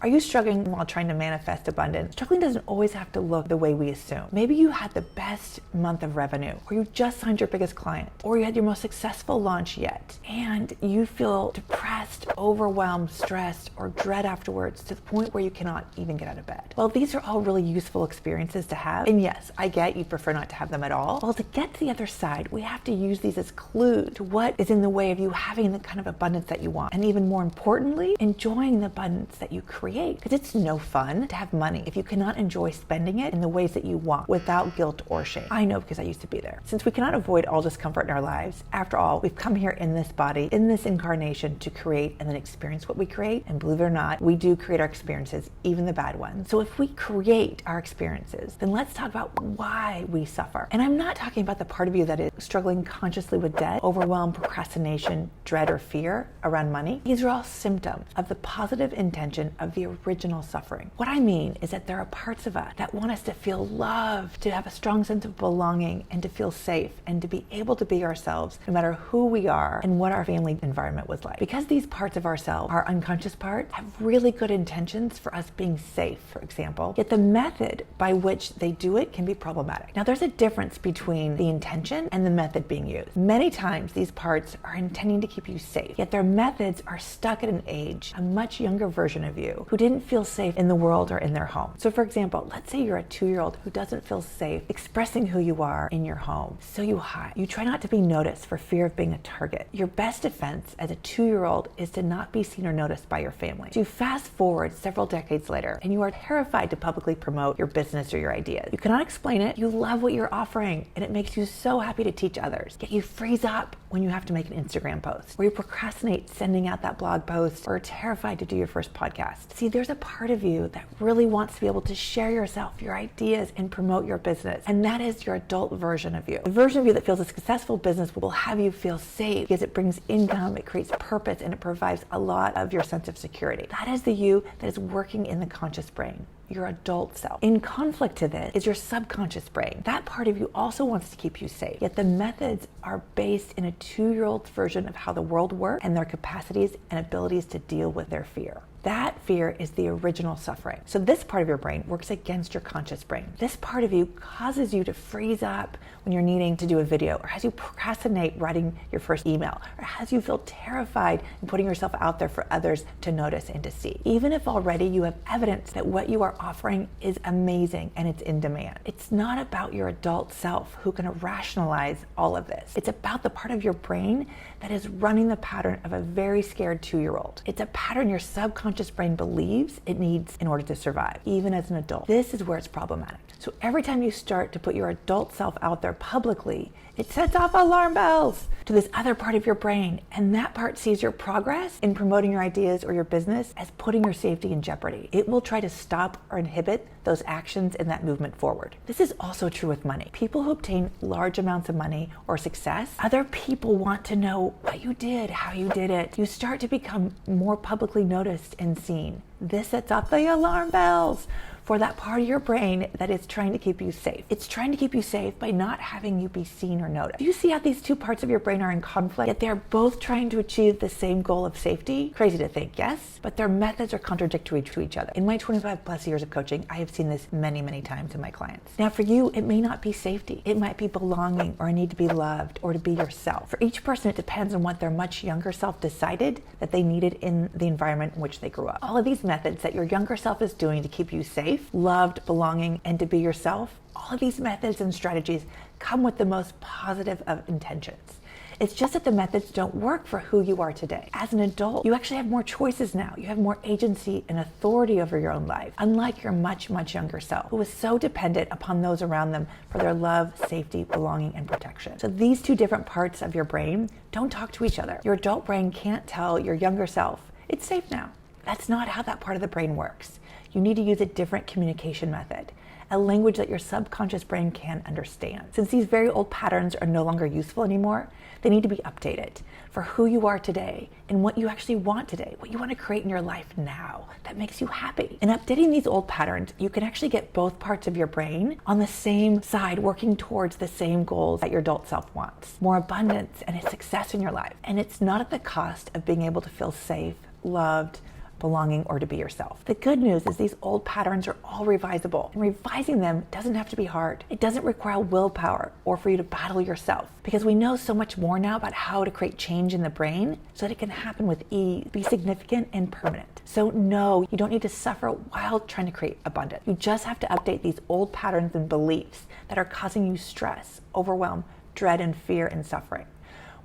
Are you struggling while trying to manifest abundance? Struggling doesn't always have to look the way we assume. Maybe you had the best month of revenue, or you just signed your biggest client, or you had your most successful launch yet, and you feel depressed, overwhelmed, stressed, or dread afterwards to the point where you cannot even get out of bed. Well, these are all really useful experiences to have, and yes, I get you'd prefer not to have them at all. Well, to get to the other side, we have to use these as clues to what is in the way of you having the kind of abundance that you want, and even more importantly, enjoying the abundance that you create. Because it's no fun to have money if you cannot enjoy spending it in the ways that you want without guilt or shame. I know, because I used to be there. Since we cannot avoid all discomfort in our lives, after all, we've come here in this body, in this incarnation, to create and then experience what we create. And believe it or not, we do create our experiences, even the bad ones. So if we create our experiences, then let's talk about why we suffer. And I'm not talking about the part of you that is struggling consciously with debt, overwhelm, procrastination, dread, or fear around money. These are all symptoms of the positive intention of the original suffering. What I mean is that there are parts of us that want us to feel loved, to have a strong sense of belonging, and to feel safe, and to be able to be ourselves no matter who we are and what our family environment was like. Because these parts of ourselves, our unconscious part, have really good intentions for us being safe, for example, yet the method by which they do it can be problematic. Now, there's a difference between the intention and the method being used. Many times these parts are intending to keep you safe, yet their methods are stuck at an age, a much younger version of you, who didn't feel safe in the world or in their home. So for example, let's say you're a 2-year-old who doesn't feel safe expressing who you are in your home. So you hide. You try not to be noticed for fear of being a target. Your best defense as a 2-year-old is to not be seen or noticed by your family. So you fast forward several decades later, and you are terrified to publicly promote your business or your ideas. You cannot explain it. You love what you're offering, and it makes you so happy to teach others. Yet you freeze up when you have to make an Instagram post, or you procrastinate sending out that blog post, or are terrified to do your first podcast. See, there's a part of you that really wants to be able to share yourself, your ideas, and promote your business. And that is your adult version of you. The version of you that feels a successful business will have you feel safe because it brings income, it creates purpose, and it provides a lot of your sense of security. That is the you that is working in the conscious brain, your adult self. In conflict to this is your subconscious brain. That part of you also wants to keep you safe, yet the methods are based in a 2-year-old's version of how the world works and their capacities and abilities to deal with their fear. That fear is the original suffering. So this part of your brain works against your conscious brain. This part of you causes you to freeze up when you're needing to do a video, or has you procrastinate writing your first email, or has you feel terrified in putting yourself out there for others to notice and to see. Even if already you have evidence that what you are offering is amazing and it's in demand. It's not about your adult self who can rationalize all of this. It's about the part of your brain that is running the pattern of a very scared 2-year-old. It's a pattern your subconscious brain believes it needs in order to survive, even as an adult. This is where it's problematic. So every time you start to put your adult self out there publicly, it sets off alarm bells to this other part of your brain, and that part sees your progress in promoting your ideas or your business as putting your safety in jeopardy. It will try to stop or inhibit those actions and that movement forward. This is also true with money. People who obtain large amounts of money or success, other people want to know what you did, how you did it. You start to become more publicly noticed and seen. This sets off the alarm bells for that part of your brain that is trying to keep you safe. It's trying to keep you safe by not having you be seen or noticed. Do you see how these two parts of your brain are in conflict, yet they're both trying to achieve the same goal of safety? Crazy to think, yes? But their methods are contradictory to each other. In my 25 plus years of coaching, I have seen this many, many times in my clients. Now for you, it may not be safety. It might be belonging, or a need to be loved, or to be yourself. For each person, it depends on what their much younger self decided that they needed in the environment in which they grew up. All of these methods that your younger self is doing to keep you safe, loved, belonging, and to be yourself, all of these methods and strategies come with the most positive of intentions. It's just that the methods don't work for who you are today. As an adult, you actually have more choices now. You have more agency and authority over your own life, unlike your much, much younger self, who was so dependent upon those around them for their love, safety, belonging, and protection. So these two different parts of your brain don't talk to each other. Your adult brain can't tell your younger self, it's safe now. That's not how that part of the brain works. You need to use a different communication method, a language that your subconscious brain can understand. Since these very old patterns are no longer useful anymore, they need to be updated for who you are today and what you actually want today, what you want to create in your life now that makes you happy. In updating these old patterns, you can actually get both parts of your brain on the same side, working towards the same goals that your adult self wants. More abundance and a success in your life. And it's not at the cost of being able to feel safe, loved, belonging, or to be yourself. The good news is these old patterns are all revisable, and revising them doesn't have to be hard. It doesn't require willpower or for you to battle yourself, because we know so much more now about how to create change in the brain so that it can happen with ease, be significant and permanent. So no, you don't need to suffer while trying to create abundance. You just have to update these old patterns and beliefs that are causing you stress, overwhelm, dread, and fear and suffering.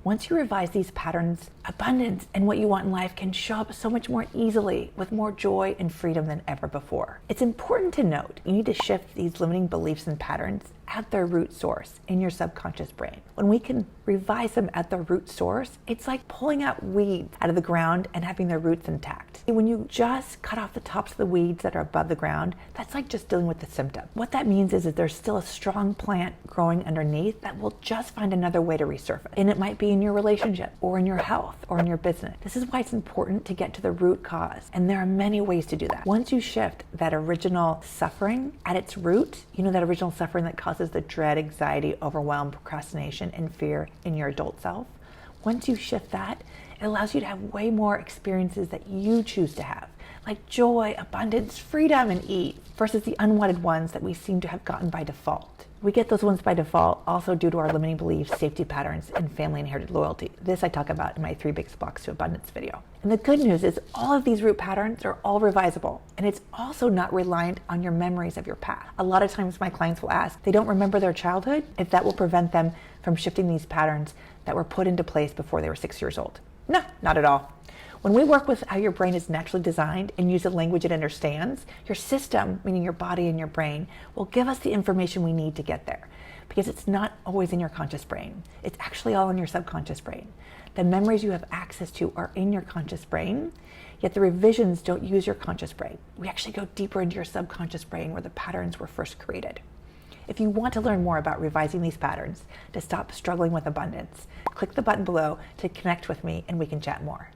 Once you revise these patterns, abundance and what you want in life can show up so much more easily with more joy and freedom than ever before. It's important to note you need to shift these limiting beliefs and patterns at their root source in your subconscious brain. When we can revise them at their root source, it's like pulling out weeds out of the ground and having their roots intact. When you just cut off the tops of the weeds that are above the ground, that's like just dealing with the symptom. What that means is that there's still a strong plant growing underneath that will just find another way to resurface. And it might be in your relationship or in your health or in your business. This is why it's important to get to the root cause. And there are many ways to do that. Once you shift that original suffering at its root, that original suffering that causes the dread, anxiety, overwhelm, procrastination, and fear in your adult self. Once you shift that, it allows you to have way more experiences that you choose to have, like joy, abundance, freedom, and ease, versus the unwanted ones that we seem to have gotten by default. We get those ones by default also due to our limiting beliefs, safety patterns, and family inherited loyalty. This I talk about in my 3 biggest blocks to abundance video. And the good news is all of these root patterns are all revisable, and it's also not reliant on your memories of your past. A lot of times my clients will ask, they don't remember their childhood, if that will prevent them from shifting these patterns that were put into place before they were 6 years old. No, not at all. When we work with how your brain is naturally designed and use a language it understands, your system, meaning your body and your brain, will give us the information we need to get there, because it's not always in your conscious brain. It's actually all in your subconscious brain. The memories you have access to are in your conscious brain, yet the revisions don't use your conscious brain. We actually go deeper into your subconscious brain where the patterns were first created. If you want to learn more about revising these patterns to stop struggling with abundance, click the button below to connect with me and we can chat more.